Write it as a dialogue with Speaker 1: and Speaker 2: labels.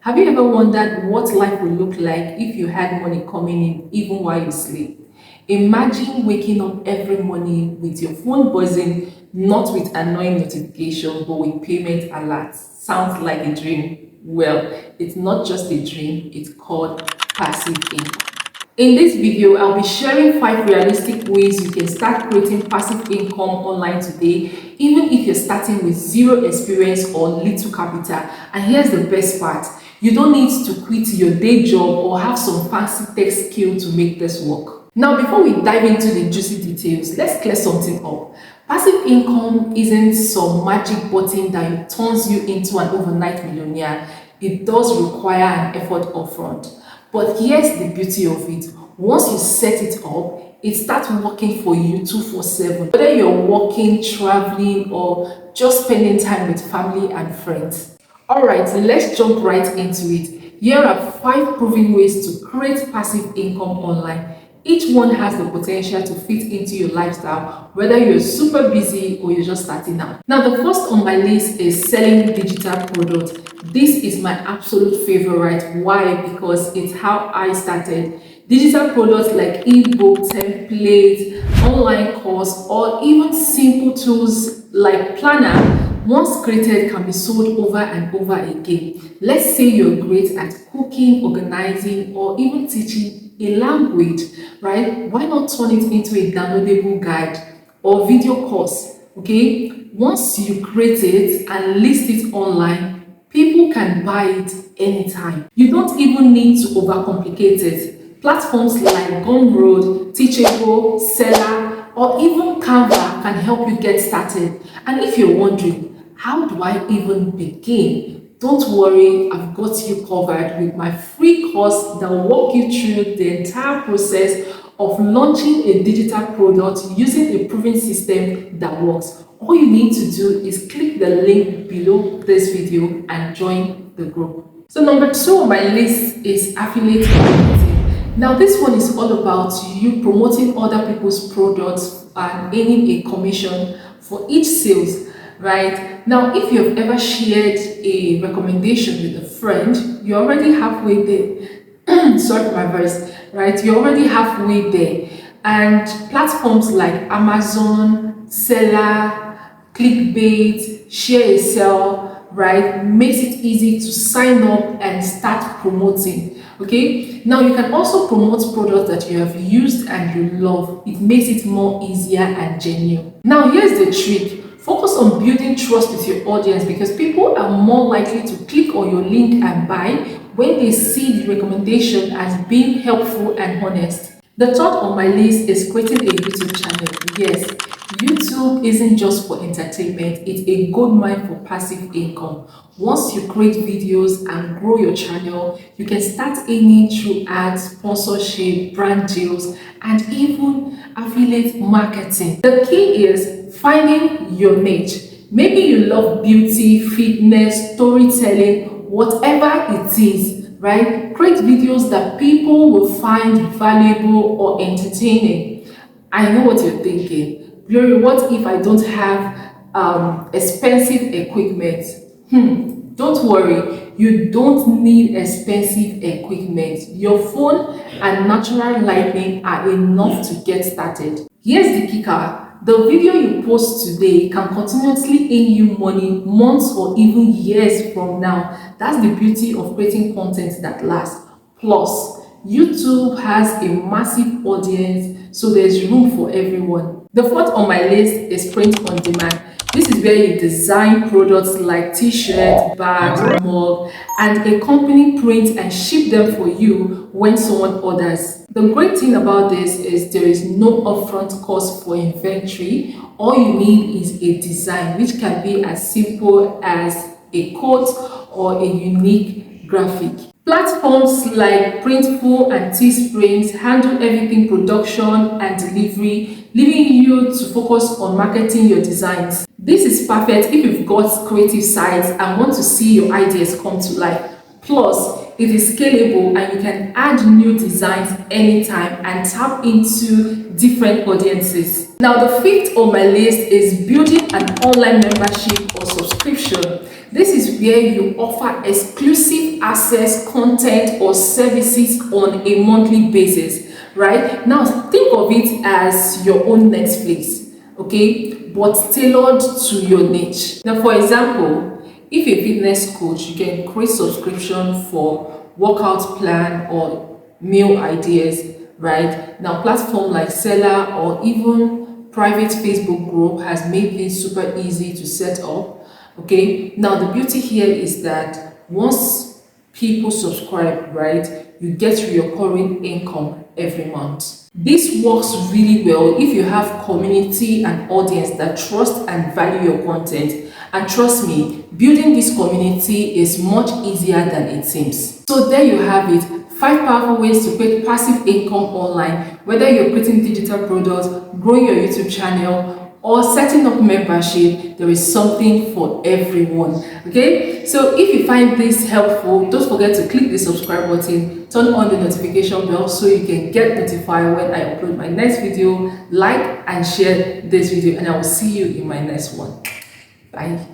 Speaker 1: Have you ever wondered what life would look like if you had money coming in even while you sleep? Imagine waking up every morning with your phone buzzing, not with annoying notification, but with payment alerts. Sounds like a dream. Well, it's not just a dream, it's called passive income. In this video, I'll be sharing 5 realistic ways you can start creating passive income online today, even if you're starting with zero experience or little capital. And here's the best part. You don't need to quit your day job or have some fancy tech skill to make this work. Now, before we dive into the juicy details, let's clear something up. Passive income isn't some magic button that turns you into an overnight millionaire. It does require an effort upfront. But here's the beauty of it. Once you set it up, it starts working for you 24/7. Whether you're working, traveling, or just spending time with family and friends. Alright, let's jump right into it. Here are 5 proven ways to create passive income online. Each one has the potential to fit into your lifestyle, whether you're super busy or you're just starting out. Now, the first on my list is selling digital products. This is my absolute favorite. Why? Because it's how I started. Digital products like eBooks, templates, online course, or even simple tools like Planner, once created, can be sold over and over again. Let's say you're great at cooking, organizing, or even teaching a language, right? Why not turn it into a downloadable guide or video course? Okay, once you create it and list it online, people can buy it anytime. You don't even need to overcomplicate it. Platforms like Gumroad, Teachable, Seller, or even Canva can help you get started. And if you're wondering, how do I even begin? Don't worry, I've got you covered with my free course that will walk you through the entire process of launching a digital product using a proven system that works. All you need to do is click the link below this video and join the group. So number 2 on my list is affiliate marketing. Now this one is all about you promoting other people's products and earning a commission for each sales. Right now, if you've ever shared a recommendation with a friend, you're already halfway there. Sorry for my voice, right? You're already halfway there. And platforms like Amazon, Seller, Clickbait, Share a Sell, right, makes it easy to sign up and start promoting. Okay, now you can also promote products that you have used and you love. It makes it more easier and genuine. Now, here's the trick. Focus on building trust with your audience, because people are more likely to click on your link and buy when they see the recommendation as being helpful and honest. The third on my list is creating a YouTube channel. Yes, YouTube isn't just for entertainment, it's a gold mine for passive income. Once you create videos and grow your channel, you can start earning through ads, sponsorship, brand deals, and even affiliate marketing. The key is finding your niche. Maybe you love beauty, fitness, storytelling, whatever it is, right? Create videos that people will find valuable or entertaining. I know what you're thinking. Glory, what if I don't have expensive equipment? Don't worry, you don't need expensive equipment. Your phone and natural lighting are enough to get started. Here's the kicker. The video you post today can continuously earn you money months or even years from now. That's the beauty of creating content that lasts. Plus, YouTube has a massive audience, so there's room for everyone. The fourth on my list is print on demand. This is where you design products like t-shirts, bags, mug, and a company prints and ship them for you when someone orders. The great thing about this is there is no upfront cost for inventory. All you need is a design, which can be as simple as a quote or a unique graphic. Platforms like Printful and Teesprings handle everything production and delivery, leaving you to focus on marketing your designs. This is perfect if you've got creative sides and want to see your ideas come to life. Plus, it is scalable and you can add new designs anytime and tap into different audiences. Now, the fifth on my list is building an online membership or subscription. This is where you offer exclusive access, content, or services on a monthly basis, right? Now, think of it as your own Netflix, okay, but tailored to your niche. Now, for example, if a fitness coach, you can create subscription for workout plan or meal ideas, right? Now, platform like Seller or even private Facebook group has made this super easy to set up. Okay, now the beauty here is that once people subscribe, right, you get recurring income every month. This works really well if you have community and audience that trust and value your content. And trust me, building this community is much easier than it seems. So there you have it. 5 powerful ways to create passive income online, whether you're creating digital products, growing your YouTube channel, or setting up membership. There is something for everyone. Okay, so if you find this helpful, don't forget to click the subscribe button, turn on the notification bell so you can get notified when I upload my next video. Like and share this video, and I will see you in my next one. Bye.